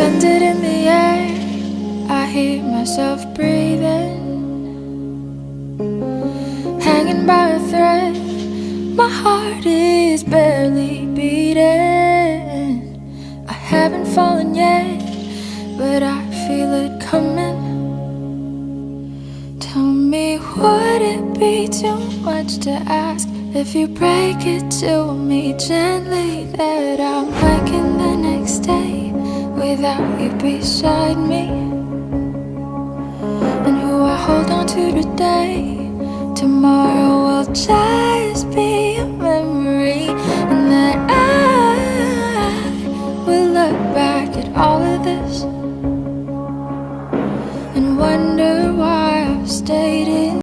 suspended in the air, I hear myself breathing, hanging by a thread. My heart is barely beating. I haven't fallen yet, but I feel it coming. Tell me, would it be too much to ask if you break it to me gently that I'm waking the next day without you beside me? And who I hold on to today, tomorrow will change.